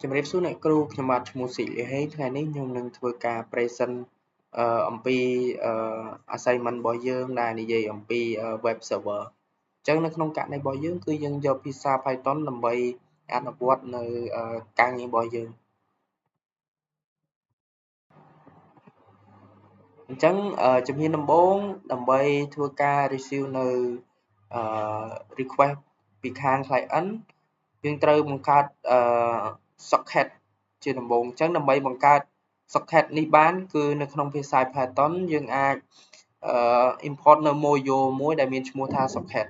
ជំរាបសួរអ្នកគ្រូខ្ញុំបាទឈ្មោះស៊ីលីហេថ្ងៃនេះខ្ញុំនឹងធ្វើការ present អំពីassignment របស់យើងដែលនិយាយអំពី web server អញ្ចឹងនៅក្នុងករណីរបស់យើងគឺយើងយកភាសា Python ដើម្បីអនុវត្តនៅការងាររបស់យើងអញ្ចឹងជំហានដំបូងដើម្បីធ្វើការ receive នៅrequest ពីខាង client យើងត្រូវបង្កើតsocket ជាដំបូងអញ្ចឹងដើម្បីបង្កើត socket នេះបានគឺនៅក្នុងភាសា Python យើងអាច import នៅ module មួយដែលមានឈ្មោះថា socket អ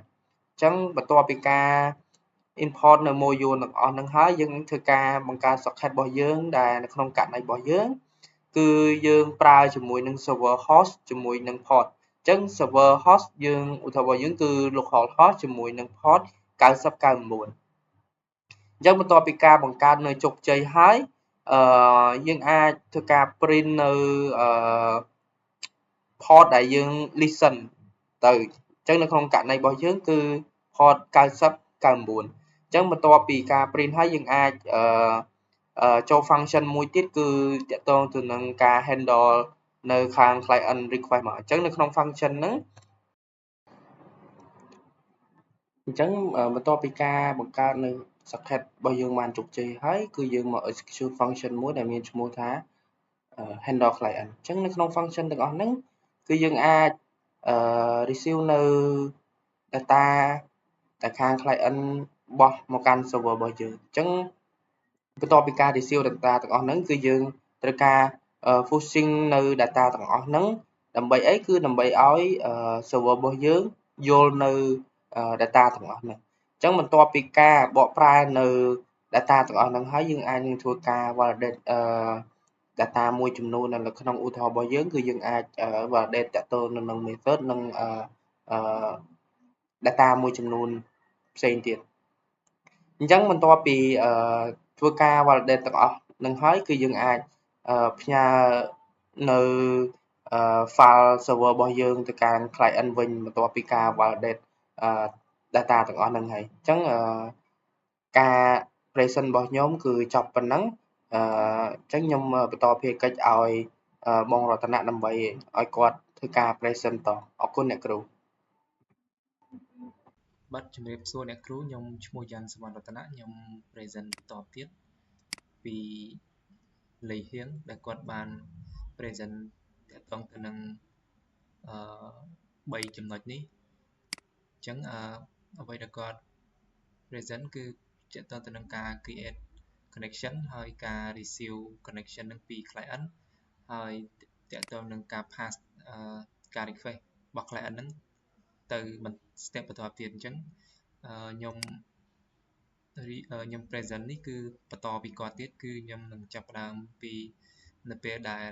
ញ្ចឹងបន្ទាប់ពីការ import នៅ module ទាំងអស់ហ្នឹងហើយយើងនឹងធ្វើការបង្កើត socket របស់យើងដែលនៅក្នុងករណីរបស់យើងគឺយើងប្រើជាមួយនឹង server host ជាមួយនឹង port អញ្ចឹង server host យើងឧទាហរណ៍របស់យើងគឺ localhost ជាមួយនឹង port 9099អញ្ចឹងបន្ទាប់ពីការបង្កើតនៅជោគជ័យហើយយើងអាចធ្វើការ print នៅport ដែលយើង listen ទៅអញ្ចឹងនៅក្នុងករណីរបស់យើងគឺ port 9099អញ្ចឹងបន្ទាប់ពីការ print ហើយយើងអាចចូល function មួយទៀតគឺទាក់ទងទៅនឹងការ handle នៅខាង client request មកអញ្ចឹងនៅក្នុង function ហ្នឹងអញ្ចឹងបន្ទាប់ពីការបង្កើតនៅ socket របស់យើងបានជោគជ័យហើយគឺយើងមក execute function មួយដែលមានឈ្មោះថា handle client អញ្ចឹងនៅក្នុង function ទាំងអស់ហ្នឹងគឺយើងអាចreceive នៅ data ដែលខាង client បោះមកកាន់ server របស់យើងអញ្ចឹងបន្ទាប់ពីការ receive data ទាំងអស់ហ្នឹងគឺយើងត្រូវការ pushing នៅ data ទាំងអស់ហ្នឹងដើម្បីអីគឺដើម្បីឲ្យ server របស់យើងយល់នៅ data ទាំងអស់ហ្នឹងអញ្ចឹងបន្ទាប់ពីការបកប្រែនៅ data ទាំងអស់ហ្នឹងហើយយើងអាចនឹងធ្វើការ validate data មួយចំនួននៅក្នុងឧទាហរណ៍របស់យើងគឺយើងអាច validate តាក់ទងនឹង method និងdata មួយចំនួនផ្សេងទៀតអញ្ចឹងបន្ទាប់ពីធ្វើការ validate ទាំងអស់ហ្នឹងហើយគឺយើងអាចផ្ញើនៅfile server របស់យើងទៅកាន់ client វិញបន្ទាប់ពីការ validate data ទាំងអស់ហ្នឹងហើយអញ្ចឹងការ present របស់ខ្ញុំគឺចប់ប៉ុណ្ណឹងអញ្ចឹងខ្ញុំបន្តភារកិច្ចឲ្យបងរតនៈដើម្បីឲ្យគាត់ធ្វើការ present តអរគុណអ្នកគ្រូបាទជំរាបសួរអ្នកគ្រូខ្ញុំឈ្មោះយ៉ាន់សវណ្ណរតនៈខ្ញុំ present បន្តទៀតពីលីហៀងដែលគាត់បាន present ទាក់ទងទៅនឹង3ចំណុចនេះអញ្ចឹងអ្វីដែលគាត់ present គឺទាក់ទងទៅនឹងការ create connection ហើយការ receive connection នឹងពី client ហើយទាក់ទងនឹងការ pass ការ request របស់ client ហ្នឹងទៅ step បន្តទៀតអញ្ចឹងខ្ញុំ present នេះគឺបន្តពីគាត់ទៀតគឺខ្ញុំនឹងចាប់ផ្ដើមពីនៅពេលដែល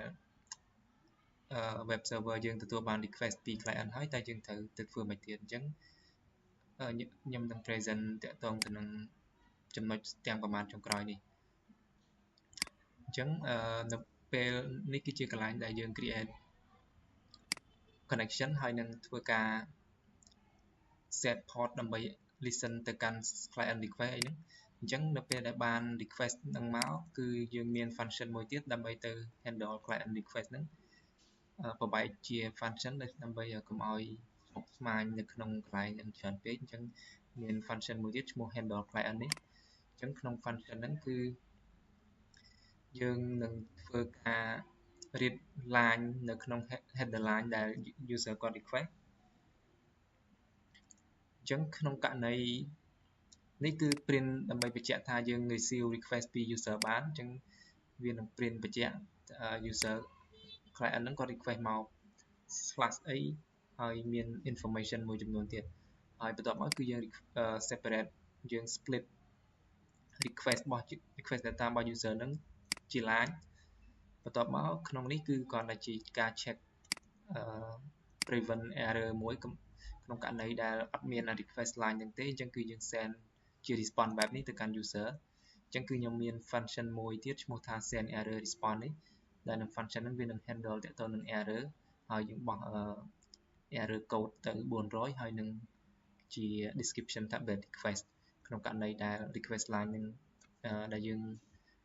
web server យើងទទួលបាន request ពី client ហើយតែយើងត្រូវទៅធ្វើមិនទៀតអញ្ចឹងខ្ញុំនឹង present តាក់ទងទៅនឹងចំណុចទាំងប្រមាណចុងក្រោយនេះអញ្ចឹងនៅពេលនេះគឺជាកន្លែងដែលយើង create connection ហើយនឹងធ្វើការ set port ដើម្បី listen ទៅកាន់ client request អីហ្នឹងអញ្ចឹងនៅពេលដែលបាន request ហ្នឹងមកគឺយើងមាន function មួយទៀតដើម្បីទៅ handle client request ហ្នឹងប្របែកជា function ដើម្បីកុំឲ្យស្មុគស្មាញនៅក្នុងកន្លែងហ្នឹងច្រើនពេកអញ្ចឹងមាន function មួយទៀតឈ្មោះ handle client នេះអញ្ចឹងក្នុង function ហ្នឹងគឺយើងនឹងធ្វើការ read line នៅក្នុង header line ដែល user គាត់ request អញ្ចឹងក្នុងករណីនេះគឺ print ដើម្បីបញ្ជាក់ថាយើង receive request ពី user បានអញ្ចឹងវានឹង print បញ្ជាក់ user client ហ្នឹងគាត់ request មក /a ហើយមាន information មួយចំនួនទៀតហើយបន្ទាប់មកគឺយើង separate យើង split request data របស់ user ហ្នឹងជា line បន្ទាប់មកក្នុងនេះគឺគ្រាន់តែជាការ check prevent error មួយក្នុងករណីដែលអត់មាន request line ហ្នឹងទេអញ្ចឹងគឺយើង send ជា response បែបនេះទៅកាន់ user អញ្ចឹងគឺខ្ញុំមាន function មួយទៀតឈ្មោះថា send error response នេះដែលនឹង function ហ្នឹងវានឹង handle ទាក់ទងនឹង error ហើយយើងបោះerror code ទៅ400ហើយនឹងជា description ថា bad request ក្នុងករណីដែល request line នឹងដែលយើង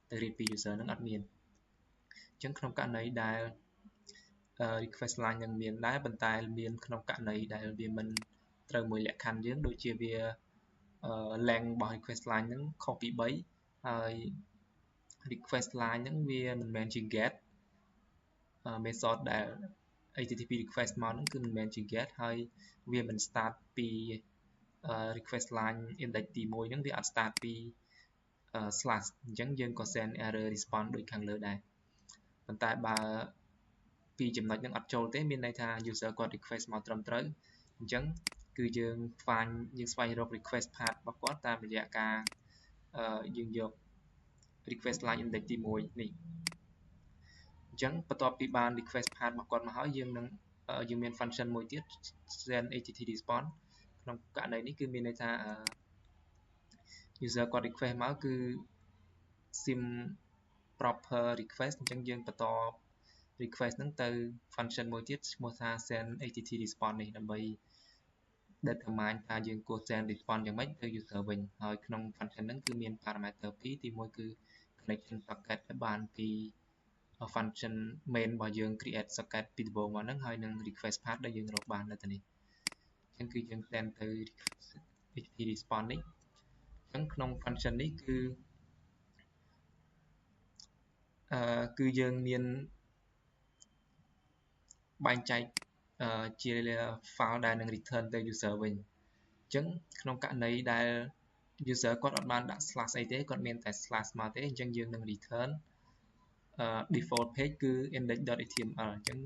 ទៅរៀបពី user នឹងអត់មានអញ្ចឹងក្នុងករណីដែល request line នឹងមានដែរប៉ុន្តែមានក្នុងករណីដែលវាមិនត្រូវមួយលក្ខខណ្ឌយើងដូចជាវាlength របស់ request line នឹងខុសពី3ហើយ request line ហ្នឹងវាមិនមែនជា get method ដែល HTTP request មកហ្នឹងគឺមិនមែនជា get ហើយវាមិន start ពី request line index ទី1ហ្នឹងវាអត់ start ពី slash អញ្ចឹងយើងក៏ send error response ដូចខាងលើដែរប៉ុន្តែបើពីចំណុចហ្នឹងអត់ចូលទេមានន័យថា user គាត់ request មកត្រឹមត្រូវអញ្ចឹងគឺយើងស្វែងរក request path របស់គាត់តាមរយៈការយើងយក request line index ទី1នេះអញ្ចឹងបន្ទាប់ពីបាន request path របស់គាត់មកហើយយើងមាន function មួយទៀត send http response ក្នុងករណីនេះគឺមានន័យថា user គាត់ request មកគឺ sim proper request អញ្ចឹងយើងបន្ត request ហ្នឹងទៅ function មួយទៀតឈ្មោះថា send http response នេះដើម្បី determine ថាយើងគួរ send response យ៉ាងម៉េចទៅ user វិញហើយក្នុង function ហ្នឹងគឺមាន parameter 2ទី1គឺ connection socket ដែលបានពី function main របស់យើង create socket ពីដំបូងមកហ្នឹងហើយនឹង request path ដែលយើងរកបាននៅទីនេះអញ្ចឹងគឺយើង send ទៅ http response នេះអញ្ចឹងក្នុង function នេះគឺយើងមានបែងចែកជា file ដែលនឹង return ទៅ user វិញអញ្ចឹងក្នុងករណីដែល user គាត់អត់បានដាក់ slash អីទេគាត់មានតែ slash មកទេអញ្ចឹងយើងនឹង return default page គឺ index.html អញ្ចឹង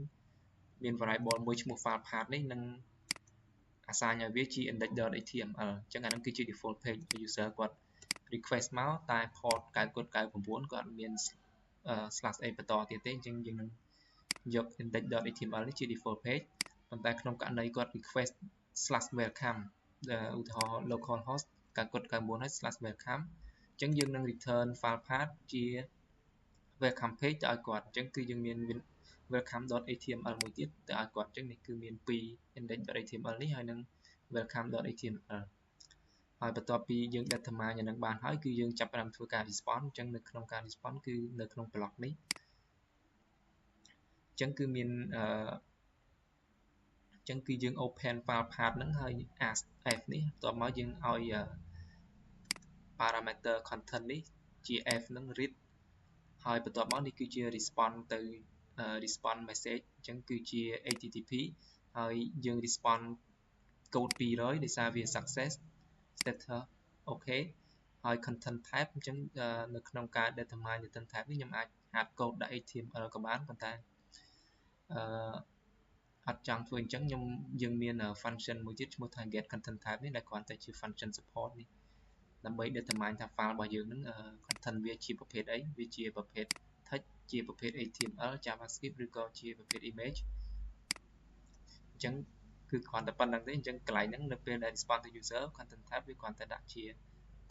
មាន variable មួយឈ្មោះ file path នេះនឹង assign ឲ្យវាជា index.html អញ្ចឹងអានឹងគឺជា default page user គាត់ request មកតែ port 9999គាត់អត់មាន slash អីបន្តទៀតទេអញ្ចឹងយើងនឹងយក index.html នេះជា default page ប៉ុន្តែក្នុងករណីគាត់ request /welcome ឧទាហរណ៍ localhost 9999ហើយ /welcome អញ្ចឹងយើងនឹង return file path ជា welcome page ទៅឲ្យគាត់អញ្ចឹងគឺយើងមាន welcome.html មួយទៀតទៅឲ្យគាត់អញ្ចឹងនេះគឺមាន2 index.html នេះហើយនឹង welcome.html ហើយបន្ទាប់ពីយើង determine យ៉ាងនឹងបានហើយគឺយើងចាប់ផ្ដើមធ្វើការ response អញ្ចឹងនៅក្នុងការ response គឺនៅក្នុង block នេះអញ្ចឹងគឺមានអញ្ចឹងគឺយើង open file path ហ្នឹងហើយ ask f នេះបន្ទាប់មកយើងឲ្យ parameter content នេះជា f ហ្នឹង read ហើយបន្ទាប់មកនេះគឺជា response ទៅ response message អញ្ចឹងគឺជា http ហើយយើង response code 200ដោយសារវា success status okay ហើយ content type អញ្ចឹងនៅក្នុងការ determine content type នេះខ្ញុំអាច add code ដាក់ HTML ក៏បានប៉ុន្តែអត់ចង់ធ្វើអញ្ចឹងយើងមាន function មួយទៀតឈ្មោះថា get content type នេះដែលគ្រាន់តែជា function support នេះដើម្បី determine ថា file របស់យើងហ្នឹង content វាជាប្រភេទអីវាជាប្រភេទ text ជាប្រភេទ HTML JavaScript ឬក៏ជាប្រភេទ image អញ្ចឹងគឺគ្រាន់តែប៉ុណ្្នឹងទេអញ្ចឹងកន្លែងហ្នឹងនៅពេលដែល response ទៅ user content type វាគ្រាន់តែដាក់ជា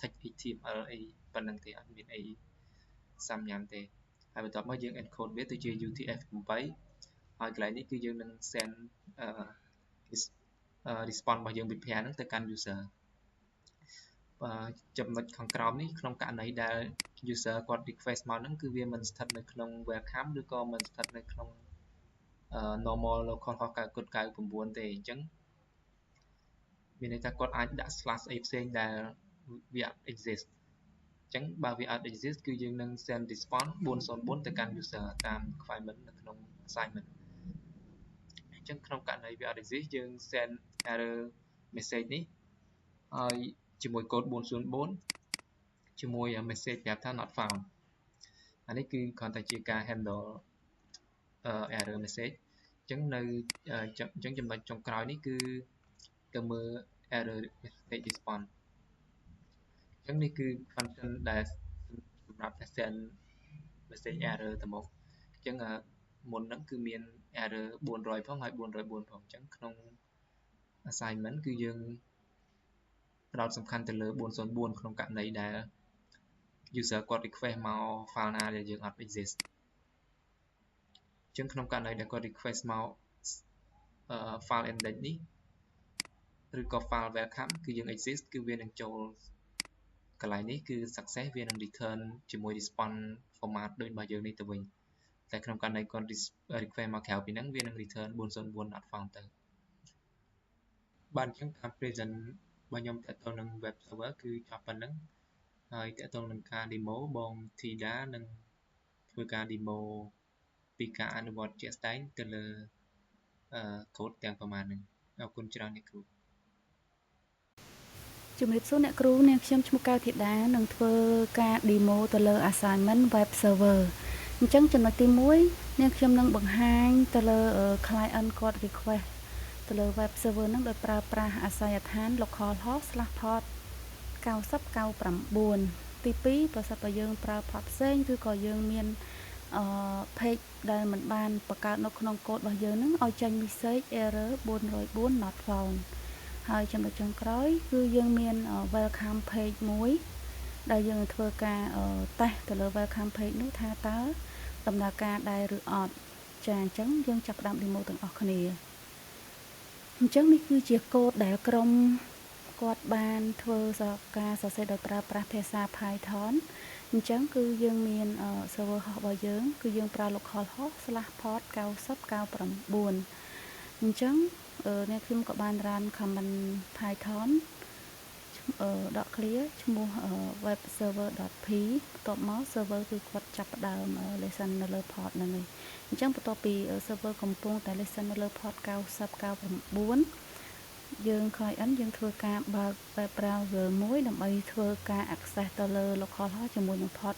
text HTML អីប៉ុណ្្នឹងទេអត់មានអីសាំញ៉ាំទេហើយបន្ទាប់មកយើង encode វាទៅជា UTF-8 ហើយកន្លែងនេះគឺយើងនឹង send response របស់យើងពីpair ហ្នឹងទៅកាន់ user ចំណុចខាងក្រោមនេះក្នុងករណីដែល user គាត់ request មកហ្នឹងគឺវាមិនស្ថិតនៅក្នុង welcome ឬក៏មិនស្ថិតនៅក្នុង normal localhost 9999ទេអញ្ចឹងមានន័យថាគាត់អាចដាក់ slash អីផ្សេងដែលវាអត់ exist អញ្ចឹងបើវាអត់ exist គឺយើងនឹង send response 404ទៅកាន់ user តាម requirement នៅក្នុង assignment អញ្ចឹងក្នុងករណីវាអត់ exist យើង send error message នេះហើយជាមួយ code 404ជាមួយ message ប្រាប់ថា not found អានេះគឺគ្រាន់តែជាការ handle error message អញ្ចឹងនៅអញ្ចឹងចំណុចចុងក្រោយនេះគឺទៅមើល error message response អញ្ចឹងនេះគឺ function ដែលសម្រាប់ send message error ទៅមកអញ្ចឹងមុនហ្នឹងគឺមាន error 400ផងហើយ404ផងអញ្ចឹងក្នុង assignment គឺយើងផ្ដោតសំខាន់ទៅលើ404ក្នុងករណីដែល user គាត់ request មក file ណាដែលយើងអត់ exist អញ្ចឹងក្នុងករណីដែលគាត់ request មក file index នេះឬក៏ file welcome គឺយើង exist គឺវានឹងចូល កន្លែងនេះគឺ success វានឹង return ជាមួយ response format ដូចរបស់យើងនេះទៅវិញតែក្នុងករណីគាត់ request មកក្រៅពីហ្នឹងវានឹង return 404 not found ទៅបាទអញ្ចឹងការ present របស់ខ្ញុំតទៅនឹង web server គឺចប់ប៉ុណ្ណឹងហើយតទៅនឹងការ demo បង Thida នឹងធ្វើការ demo ពីការអនុវត្តជាក់ស្ដែងទៅលើ code ទាំងប្រមាណហ្នឹងអរគុណច្រើនអ្នកគ្រូជំរាបសួរអ្នកគ្រូនាងខ្ញុំឈ្មោះកៅធីតានឹងធ្វើការ demo ទៅលើ assignment web server អញ្ចឹងចំណុចទី1នាងខ្ញុំនឹងបង្ហាញទៅលើ client គាត់ request ទៅលើ web server ហ្នឹងដោយប្រើប្រាស់អាសយដ្ឋាន localhost/port 9099 ទី2ប្រសិនបើយើងប្រើ port ផ្សេងឬក៏យើងមានpage ដែលមិនបានបង្កើតនៅក្នុង code របស់យើងហ្នឹងឲ្យចេញ message error 404 not found ហើយចំណុចចុងក្រោយគឺយើងមាន welcome page មួយដែលយើងធ្វើការតេស្តទៅលើ welcome page នោះថាតើដំណើរការដែរឬអត់ចាអញ្ចឹងយើងចាប់ផ្ដើម demo ទាំងអស់គ្នាអញ្ចឹងនេះគឺជា code ដែលក្រុមគាត់បានធ្វើការសរសេរដោយប្រើប្រាស់ភាសា Python អញ្ចឹងគឺយើងមាន server host របស់យើងគឺយើងប្រើ localhost/port 9099 អញ្ចឹងអ្នកខ្ញុំក៏បាន run command Python .clear ឈ្មោះ web server.p បន្ទាប់មក server គឺគាត់ចាប់ផ្ដើម listen នៅលើ port ហ្នឹងឯងអញ្ចឹងបន្ទាប់ពី server កំពុងតែ listen នៅលើ port 9099យើង client យើងធ្វើការបើក web browser មួយដើម្បីធ្វើការ access ទៅលើ localhost ជាមួយនឹង port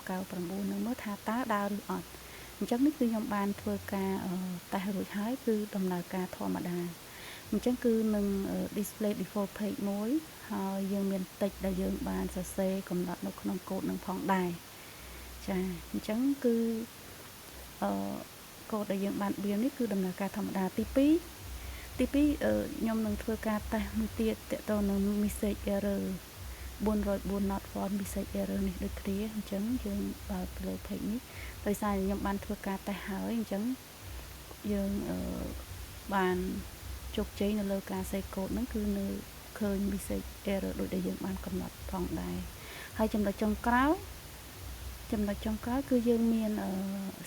9099នឹងមើលថាតើដើរឬអត់អញ្ចឹងនេះគឺខ្ញុំបានធ្វើការតេស្តរួចហើយគឺដំណើរការធម្មតាអញ្ចឹងគឺនឹង display default page មួយហើយយើងមាន text ដែលយើងបានសរសេរកំណត់នៅក្នុង code នឹងផងដែរចាអញ្ចឹងគឺcode ដែលយើងបាន build នេះគឺដំណើរការធម្មតាទី2ខ្ញុំនឹងធ្វើការតេស្តមួយទៀតទាក់ទងនឹង message error 404 not found message error នេះដូចគ្នាអញ្ចឹងយើងបើកលើ page នេះដោយសារខ្ញុំបានធ្វើការតេស្តហើយអញ្ចឹងយើងបានជោគជ័យនៅលើការសេ code ហ្នឹងគឺនៅឃើញ message error ដូចដែលយើងបានកំណត់ផងដែរហើយចំណុចចុងក្រោយគឺយើងមាន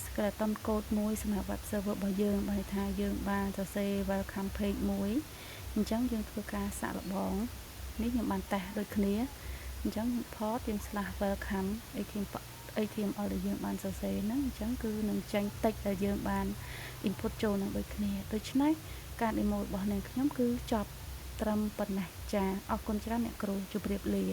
skeleton code មួយសម្រាប់ web server របស់យើងបើថាយើងបានសរសេរ welcome page មួយអញ្ចឹងយើងធ្វើការសាកល្បងនេះខ្ញុំបានតេស្តដូចគ្នាអញ្ចឹង port យើង /welcome HTML ដែលយើងបានសរសេរហ្នឹងអញ្ចឹងគឺនឹងចេញ text ដែលយើងបាន input ចូលនឹងដូចគ្នាដូច្នេះការ demo របស់នាងខ្ញុំគឺចប់ត្រឹមប៉ុណ្ណេះចាអរគុណច្រើនអ្នកគ្រូជម្រាបលា